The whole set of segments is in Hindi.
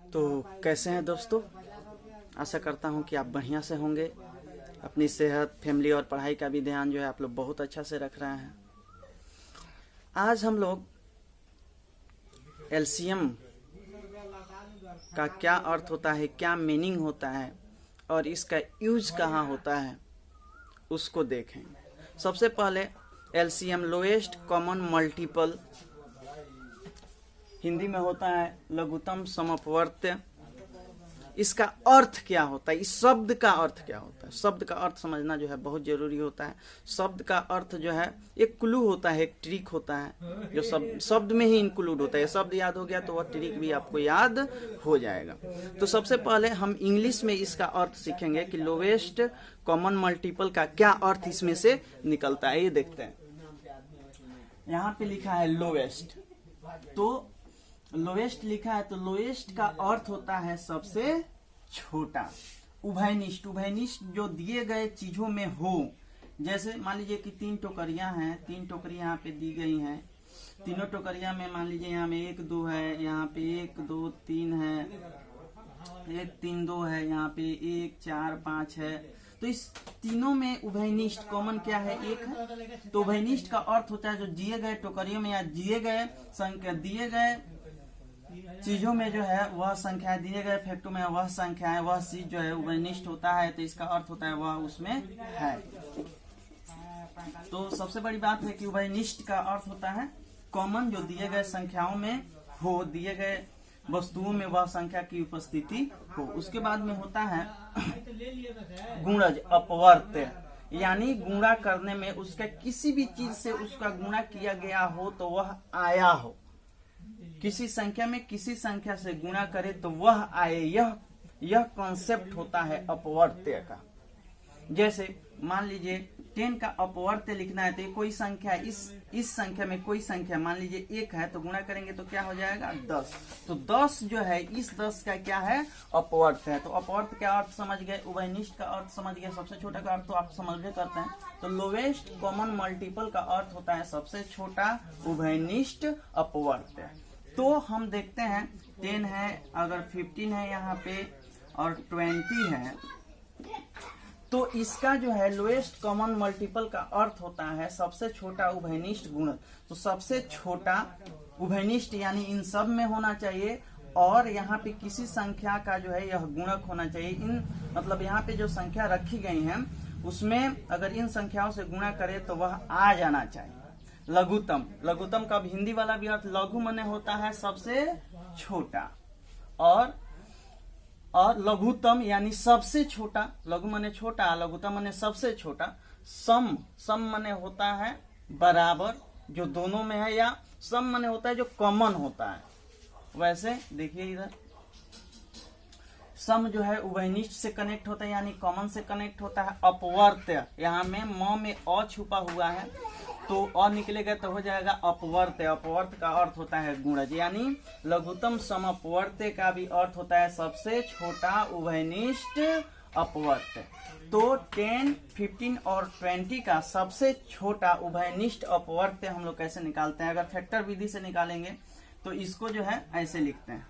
तो कैसे हैं दोस्तों, आशा करता हूं कि आप बढ़िया से होंगे। अपनी सेहत, फैमिली और पढ़ाई का भी ध्यान जो है आप लोग बहुत अच्छा से रख रहे हैं। आज हम लोग एलसीएम का क्या अर्थ होता है, क्या मीनिंग होता है और इसका यूज कहाँ होता है उसको देखेंगे। सबसे पहले LCM lowest common multiple, Hindi में होता है लघुत्तम समअपवर्त्य। इसका अर्थ क्या होता है, इस शब्द का अर्थ क्या होता है, शब्द का अर्थ समझना जो है बहुत जरूरी होता है। शब्द का अर्थ जो है एक क्लू होता है, एक ट्रिक होता है जो शब्द में ही इंक्लूड होता है। शब्द याद हो गया तो वह ट्रिक भी आपको याद हो जाएगा। तो सबसे पहले हम इंग्लिश में इसका अर्थ सीखेंगे कि लोवेस्ट कॉमन मल्टीपल का क्या अर्थ इसमें से निकलता है। ये देखते हैं, यहाँ पे लिखा है लोवेस्ट, तो लोएस्ट लिखा है तो लोएस्ट का अर्थ होता है सबसे छोटा। उभयनिष्ठ, उभयनिष्ठ जो दिए गए चीजों में हो। जैसे मान लीजिए कि 3 टोकरियां हैं, 3 टोकरी यहाँ पे दी गई हैं। तीनों टोकरियां में मान लीजिए यहाँ में 1 2 है, यहाँ पे 1 2 3 है, 1 3 2 है, यहाँ पे 1 4 5 है। तो इस तीनों में उभयनिष्ठ कॉमन क्या है, 1 है। तो उभयनिष्ठ का अर्थ होता है जो दिए गए टोकरियों में या दिए गए संख्या, दिए गए चीजों में जो है वह संख्या, दिए गए फैक्टों में वह संख्या है, वह चीज जो है उभयनिष्ठ होता है। तो इसका अर्थ होता है वह उसमें है। तो सबसे बड़ी बात है कि उभयनिष्ठ का अर्थ होता है कॉमन, जो दिए गए संख्याओं में हो, दिए गए वस्तुओं में वह संख्या की उपस्थिति हो। उसके बाद में होता है गुणज, अपवर्त्य, यानी गुणा करने में उसका किसी भी चीज से उसका गुणा किया गया हो तो वह आया हो। किसी संख्या में किसी संख्या से गुणा करे तो वह आए, यह कॉन्सेप्ट होता है अपवर्त्य का। जैसे मान लीजिए 10 का अपवर्त्य लिखना है तो कोई संख्या, इस संख्या में कोई संख्या मान लीजिए 1 है तो गुणा करेंगे तो क्या हो जाएगा 10। तो 10 जो है इस 10 का क्या है, अपवर्त्य है। तो अपवर्त्य का अर्थ समझ गए, उभयनिष्ठ का अर्थ समझ गए, सबसे छोटा का अर्थ तो आप समझ करते हैं। तो लोवेस्ट कॉमन मल्टीपल का अर्थ होता है सबसे छोटा, उभयनिष्ठ, अपवर्त्य। तो हम देखते हैं 10 है, अगर 15 है यहाँ पे और 20 है, तो इसका जो है लोएस्ट कॉमन मल्टीपल का अर्थ होता है सबसे छोटा उभयनिष्ठ गुणज। तो सबसे छोटा उभयनिष्ठ यानी इन सब में होना चाहिए और यहाँ पे किसी संख्या का जो है यह गुणक होना चाहिए। इन मतलब यहाँ पे जो संख्या रखी गई है उसमें अगर इन संख्याओं से गुणा करे तो वह आ जाना चाहिए। लघुत्तम, लघुत्तम का हिंदी वाला भी अर्थ लघु मने होता है सबसे छोटा, और लघुत्तम यानी सबसे छोटा। लघु मने छोटा, लघुत्तम मने सबसे छोटा। सम, सम मने होता है बराबर, जो दोनों में है, या सम मने होता है जो कॉमन होता है। वैसे देखिए इधर सम जो है उभयनिष्ठ से कनेक्ट होता है यानी कॉमन से कनेक्ट होता है। अपवर्त्य, यहाँ में म में अ छुपा हुआ है तो अ निकलेगा तो हो जाएगा अपवर्त्य। अपवर्त्य का अर्थ होता है गुणज, यानी लघुत्तम समअपवर्त्य का भी अर्थ होता है सबसे छोटा उभयनिष्ठ अपवर्त्य। तो 10, 15 और 20 का सबसे छोटा उभयनिष्ठ अपवर्त्य हम लोग कैसे निकालते हैं। अगर फैक्टर विधि से निकालेंगे तो इसको जो है ऐसे लिखते हैं।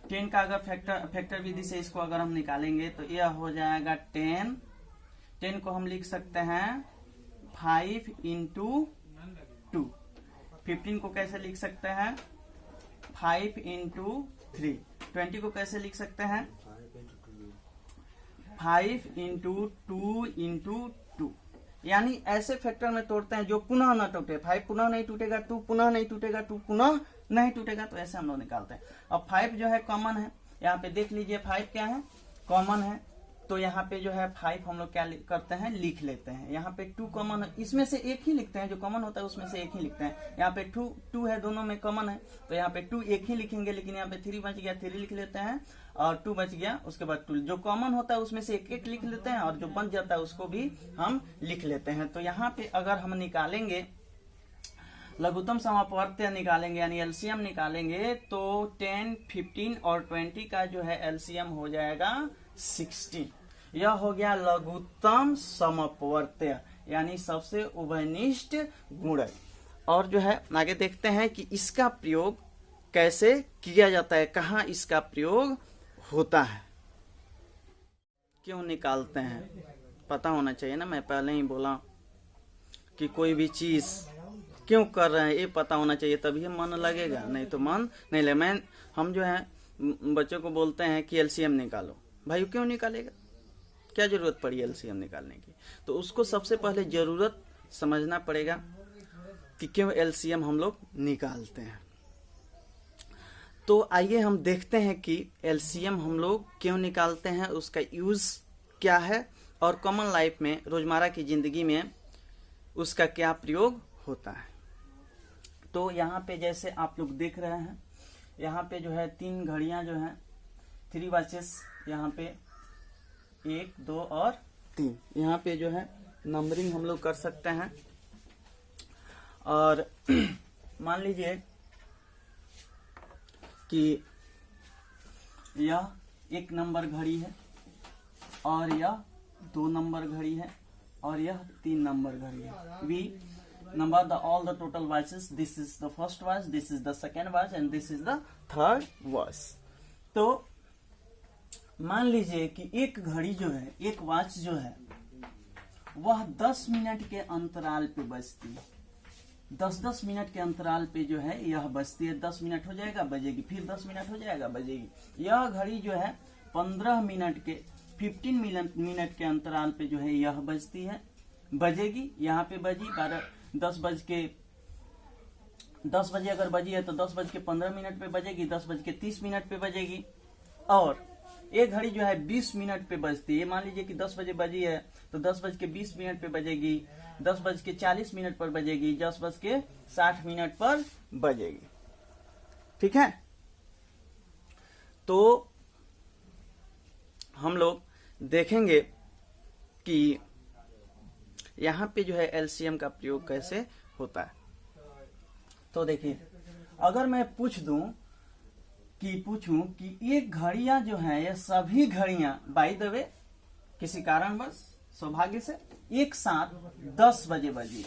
10 का अगर फैक्टर विधि से इसको अगर हम निकालेंगे तो यह हो जाएगा 10 को हम लिख सकते हैं 5 इंटू 2। 15 को कैसे लिख सकते हैं 5 इंटू 3। 20 को कैसे लिख सकते हैं 5 इंटू 2 इंटू 2। यानी ऐसे फैक्टर में तोड़ते हैं जो पुनः न टूटे। 5 पुनः नहीं टूटेगा, 2 पुनः नहीं टूटेगा, 2 पुनः नहीं टूटेगा। तो ऐसे हम लोग निकालते हैं। अब 5 जो है कॉमन है, यहाँ पे देख लीजिए 5 क्या है, कॉमन है। तो यहाँ पे जो है 5 हम लोग क्या करते हैं, लिख लेते हैं। यहाँ पे 2 कॉमन है, इसमें से एक ही लिखते हैं, जो कॉमन होता है उसमें से एक ही लिखते हैं। यहाँ पे 2 है, दोनों में कॉमन है तो यहाँ पे 2 एक ही लिखेंगे, लेकिन यहाँ पे 3 बच गया, 3 लिख लेते हैं और 2 बच गया, उसके बाद 2 जो कॉमन होता है उसमें से एक एक लिख लेते हैं और जो बच जाता है उसको भी हम लिख लेते हैं। तो यहाँ पे अगर हम निकालेंगे लघुत्तम समापवर्त्य निकालेंगे यानी एलसीएम निकालेंगे तो 10, 15 और 20 का जो है एलसीएम हो जाएगा 16। यह हो गया लघुत्तम समअपवर्त्य यानी सबसे उभयनिष्ठ गुणज। और जो है आगे देखते हैं कि इसका प्रयोग कैसे किया जाता है, कहाँ इसका प्रयोग होता है, क्यों निकालते हैं, पता होना चाहिए ना। मैं पहले ही बोला कि कोई भी चीज क्यों कर रहे हैं ये पता होना चाहिए, तभी मन लगेगा, नहीं तो मन नहीं लगे। हम जो है बच्चों को बोलते हैं कि एलसीएम निकालो, भाई क्यों निकालेगा, क्या जरूरत पड़ी एलसीएम निकालने की। तो उसको सबसे पहले जरूरत समझना पड़ेगा कि क्यों एलसीएम हम लोग निकालते हैं। तो आइए हम देखते हैं कि एलसीएम हम लोग क्यों निकालते हैं, उसका यूज क्या है और कॉमन लाइफ में, रोजमर्रा की जिंदगी में उसका क्या प्रयोग होता है। तो यहाँ पे जैसे आप लोग देख रहे हैं, यहाँ पे जो है 3 घड़ियां जो हैं, 3 वॉचेस, यहाँ पे 1, 2 और 3, यहाँ पे जो है नंबरिंग हम लोग कर सकते हैं। और मान लीजिए कि यह 1 नंबर घड़ी है और यह 2 नंबर घड़ी है और यह 3 नंबर घड़ी है। We number the all the total watches, this is the first watch, this is the second watch and this is the third watch. तो मान लीजिए कि एक घड़ी जो है, एक वॉच जो है, वह 10 मिनट के अंतराल पे बजती है। 10-10 मिनट के अंतराल पे जो है यह बजती है। 10 मिनट हो जाएगा बजेगी, फिर 10 मिनट हो जाएगा बजेगी। यह घड़ी जो है 15 मिनट के 15 मिनट के अंतराल पे जो है यह बजती है, बजेगी। यहाँ पे बजी 10 बजे अगर बजी है तो 10:15 पे बजेगी, 10:30 पे बजेगी। और एक घड़ी जो है 20 मिनट पे बजती है। मान लीजिए कि 10 बजे बजी है तो 10:20 पे बजेगी, 10:40 पर बजेगी, 10:60 पर बजेगी। ठीक है, तो हम लोग देखेंगे कि यहाँ पे जो है एलसीएम का प्रयोग कैसे होता है। तो देखिए, अगर मैं पूछूं कि ये घड़ियां जो है, ये सभी घड़ियां बाय द वे किसी कारणवश, सौभाग्य से एक साथ 10 बजे बजी,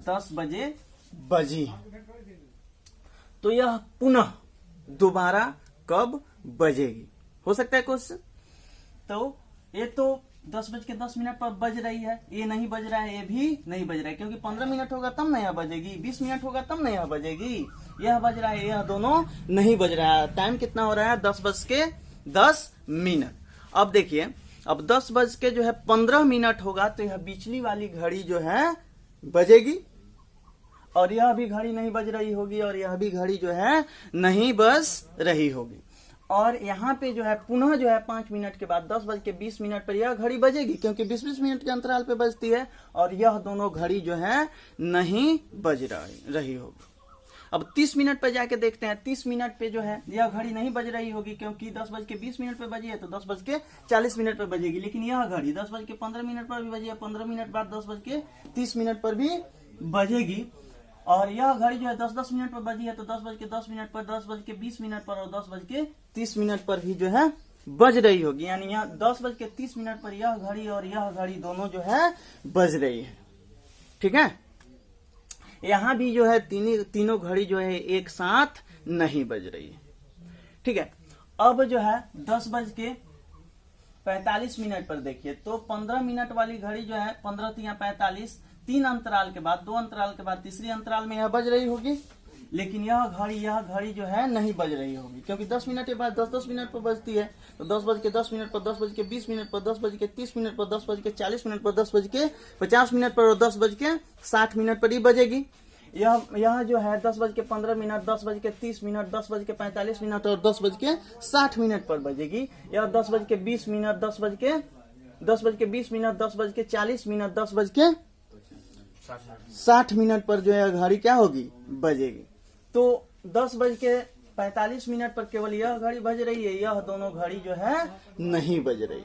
10 बजे बजी, तो यह पुनः दोबारा कब बजेगी, हो सकता है क्वेश्चन। तो ये तो 10:10 पर बज रही है, ये नहीं बज रहा है, ये भी नहीं बज रहा है, क्योंकि 15 मिनट होगा तब नहीं यह बजेगी, 20 मिनट होगा तब नहीं यह बजेगी। यह बज रहा है, यह दोनों नहीं बज रहा है। टाइम कितना हो रहा है? 10:10। अब देखिए, अब 10:15 होगा तो यह बिचली वाली घड़ी जो है बजेगी, और यह भी घड़ी नहीं बज रही होगी, और यह भी घड़ी जो है नहीं बज रही होगी। और यहाँ पे जो है पुनः जो है 5 मिनट के बाद 10:20 पर यह घड़ी बजेगी, क्योंकि 20-20 मिनट के अंतराल पे बजती है, और यह दोनों घड़ी जो है नहीं बज रही होगी। अब 30 मिनट पे जाके देखते हैं। 30 मिनट पे जो है यह घड़ी नहीं बज रही होगी, क्योंकि 10:20 पे बजी है तो 10:40 पे बजेगी। लेकिन यह घड़ी 10:15 पर भी बजी है, 15 मिनट बाद 10:30 पर भी बजेगी। और यह घड़ी जो है 10-10 मिनट पर बजी है तो 10:10 पर, 10:20 पर और 10:30 पर भी जो है बज रही होगी। यानी यहाँ 10:30 पर यह घड़ी और यह घड़ी दोनों जो है बज रही है। ठीक है, यहाँ भी जो है तीनों घड़ी जो है एक साथ नहीं बज रही है। ठीक है, अब जो है 10:45 पर देखिए, तो 15 मिनट वाली घड़ी जो है 15-45, 3 अंतराल के बाद, 2 अंतराल के बाद तीसरी अंतराल में यह बज रही होगी। लेकिन यह घड़ी जो है नहीं बज रही होगी, क्योंकि 10 मिनट के बाद 10-10 मिनट पर बजती है। तो 10:10 पर, 10:20 पर, 10:30 पर, 10:40 पर, 10:50 पर और 10:60 पर ही बजेगी। यह जो है 10:15, 10:30, 10:45 और 10:60 पर बजेगी। यह 10:20, 10:20, 10:40, 10:60 पर जो है घड़ी क्या होगी? बजेगी। तो 10:45 पर केवल यह घड़ी बज रही है, यह दोनों घड़ी जो है नहीं बज रही।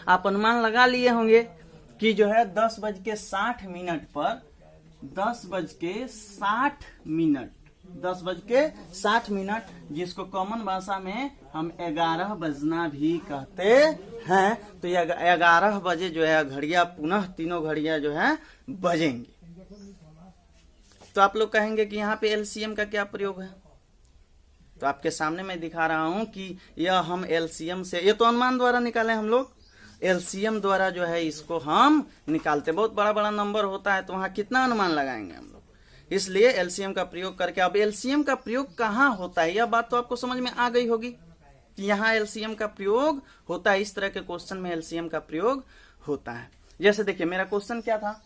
आप अनुमान लगा लिए होंगे कि जो है 10:60 पर, 10:60, जिसको कॉमन भाषा में हम 11 बजना भी कहते हैं। तो ये 11 बजे जो है घड़ियां पुनः तीनों घड़ियां जो है बजेंगी। तो आप लोग कहेंगे कि यहाँ पे एलसीएम का क्या प्रयोग है? तो आपके सामने मैं दिखा रहा हूं कि यह हम एलसीएम से, ये तो अनुमान द्वारा निकाले हम लोग, एलसीएम द्वारा जो है इसको हम निकालते। बहुत बड़ा बड़ा नंबर होता है तो वहां कितना अनुमान लगाएंगे हम लोग, इसलिए एलसीएम का प्रयोग करके। अब एलसीएम का प्रयोग कहाँ होता है यह बात तो आपको समझ में आ गई होगी कि यहाँ एलसीएम का प्रयोग होता है। इस तरह के क्वेश्चन में एलसीएम का प्रयोग होता है। जैसे देखिए मेरा क्वेश्चन क्या था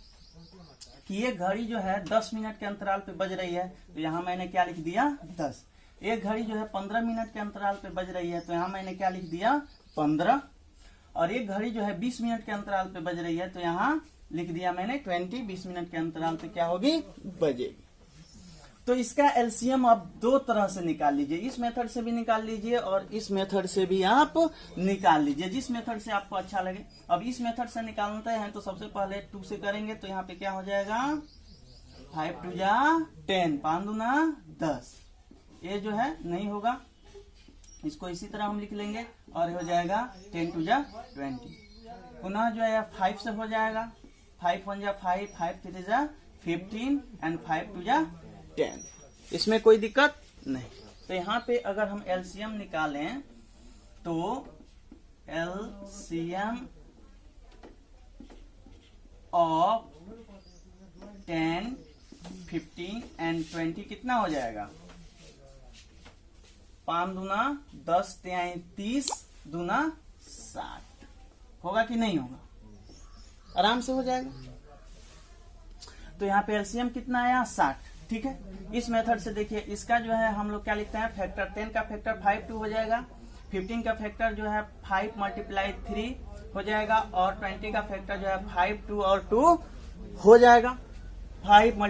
कि ये घड़ी जो है 10 मिनट के अंतराल पे बज रही है, तो यहाँ मैंने क्या लिख दिया 10। एक घड़ी जो है 15 मिनट के अंतराल पे बज रही है, तो यहाँ मैंने क्या लिख दिया 15। और एक घड़ी जो है 20 मिनट के अंतराल पे बज रही है, तो यहाँ लिख दिया मैंने 20। 20 मिनट के अंतराल पे क्या होगी, बजेगी। तो इसका एलसीएम आप दो तरह से निकाल लीजिए, इस मेथड से भी निकाल लीजिए और इस मेथड से भी आप निकाल लीजिए, जिस मेथड से आपको अच्छा लगे। अब इस मेथड से निकालते हैं तो सबसे पहले 2 से करेंगे, तो यहाँ पे क्या हो जाएगा 5 2 जा 10, 5 दूना 10। ये जो है नहीं होगा, इसको इसी तरह हम लिख लेंगे और हो जाएगा 10 2 जा 20। पुनः जो है 5 से हो जाएगा, 5 1 जा 5, 5 3 जा 15 एंड 5 2 जा 10। इसमें कोई दिक्कत नहीं। तो यहाँ पे अगर हम एलसीएम निकालें तो एलसीएम ऑफ 10, 15 एंड 20 कितना हो जाएगा, 5 दूना 10 तिहाई 30 दूना 60। होगा कि नहीं होगा, आराम से हो जाएगा। तो यहाँ पे एलसीएम कितना आया 60, ठीक है। इस मेथड से देखिए इसका जो है हम लोग क्या लिखते हैं फैक्टर, 10 का फैक्टर 5 2 हो जाएगा, 15 का फैक्टर जो है 5 × 3 हो जाएगा और 20 का फैक्टर जो है 5 2 और 2 हो जाएगा, 5 ×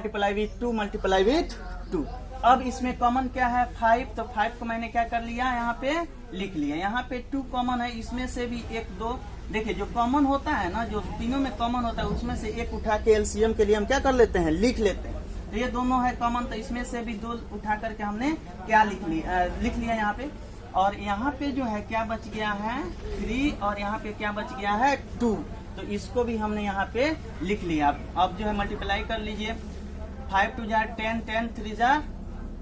2 × 2। अब इसमें कॉमन क्या है 5, तो 5 को मैंने क्या कर लिया यहाँ पे लिख लिया। यहाँ पे 2 कॉमन है, इसमें से भी 1 2, देखिए जो कॉमन होता है ना, जो तीनों में कॉमन होता है उसमें से एक उठा के एलसीएम के लिए हम क्या कर लेते हैं लिख लेते हैं। तो ये दोनों है कॉमन, तो इसमें से भी 2 उठा करके हमने क्या लिख लिया यहाँ पे। और यहाँ पे जो है क्या बच गया है 3 और यहाँ पे क्या बच गया है 2, तो इसको भी हमने यहाँ पे लिख लिया। अब जो है मल्टीप्लाई कर लीजिए, 5 2 जा 10, 10 3 जा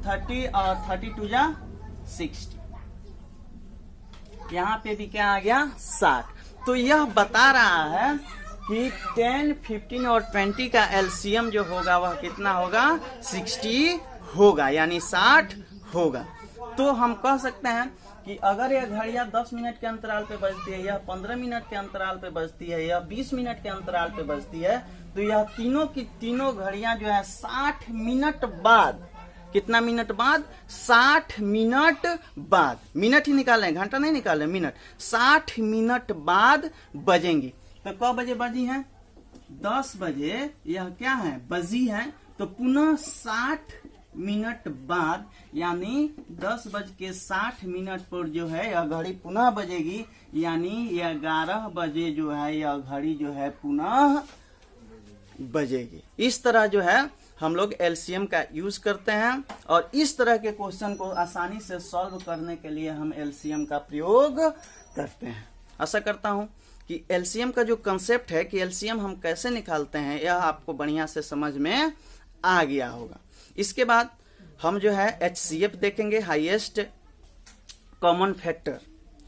30 और 30 2 जा 60। यहाँ पे भी क्या आ गया 60। तो यह बता रहा है कि 10, 15 और 20 का एलसीएम जो होगा वह कितना होगा 60 होगा, यानी 60 होगा। तो हम कह सकते हैं कि अगर यह घड़ियां 10 मिनट के अंतराल पे बजती है, यह 15 मिनट के अंतराल पे बजती है, यह 20 मिनट के अंतराल पे बजती है, तो यह तीनों की तीनों घड़ियां जो है 60 मिनट बाद, कितना मिनट बाद 60 मिनट बाद, मिनट ही निकालें घंटा नहीं निकालें, मिनट, 60 मिनट बाद बजेंगी। तो कब बजे बजी हैं 10 बजे यह क्या है बजी है, तो पुनः 60 मिनट बाद यानी 10:60 पर जो है यह घड़ी पुनः बजेगी, यानी 11 बजे जो है यह घड़ी जो है पुनः बजेगी। इस तरह जो है हम लोग एलसीएम का यूज करते हैं और इस तरह के क्वेश्चन को आसानी से सॉल्व करने के लिए हम एलसीएम का प्रयोग करते हैं। आशा करता हूं कि एलसीएम का जो कंसेप्ट है कि एलसीएम हम कैसे निकालते हैं यह आपको बढ़िया से समझ में आ गया होगा। इसके बाद हम जो है एचसीएफ देखेंगे, हाईएस्ट कॉमन फैक्टर,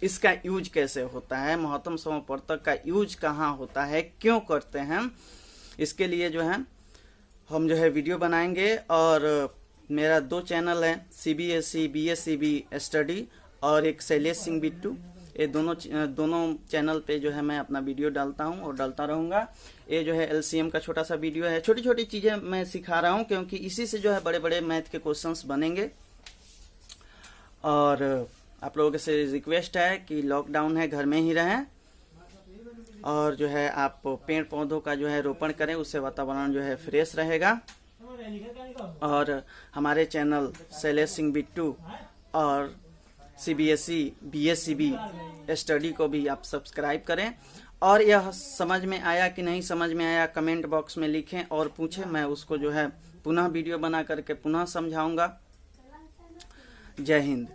इसका यूज कैसे होता है, महत्तम समवर्तक का यूज कहाँ होता है, क्यों करते हैं, इसके लिए जो है हम जो है वीडियो बनाएंगे। और मेरा 2 चैनल है, सीबीएसई बीएससीबी स्टडी और एक शैलेश सिंह बिट्टू, ये दोनों चैनल पे जो है मैं अपना वीडियो डालता हूं और डालता रहूंगा। ये जो है एलसीएम का छोटा सा वीडियो है, छोटी छोटी चीजें मैं सिखा रहा हूं क्योंकि इसी से जो है बड़े बड़े मैथ के क्वेश्चंस बनेंगे। और आप लोगों से रिक्वेस्ट है कि लॉकडाउन है, घर में ही रहें और जो है आप पेड़ पौधों का जो है रोपण करें, उससे वातावरण जो है फ्रेश रहेगा। और हमारे चैनल शैलेश सिंह बिट्टू और सीबीएसई बीएससीबी स्टडी को भी आप सब्सक्राइब करें। और यह समझ में आया कि नहीं समझ में आया कमेंट बॉक्स में लिखें और पूछें, मैं उसको जो है पुनः वीडियो बना करके पुनः समझाऊंगा। जय हिंद।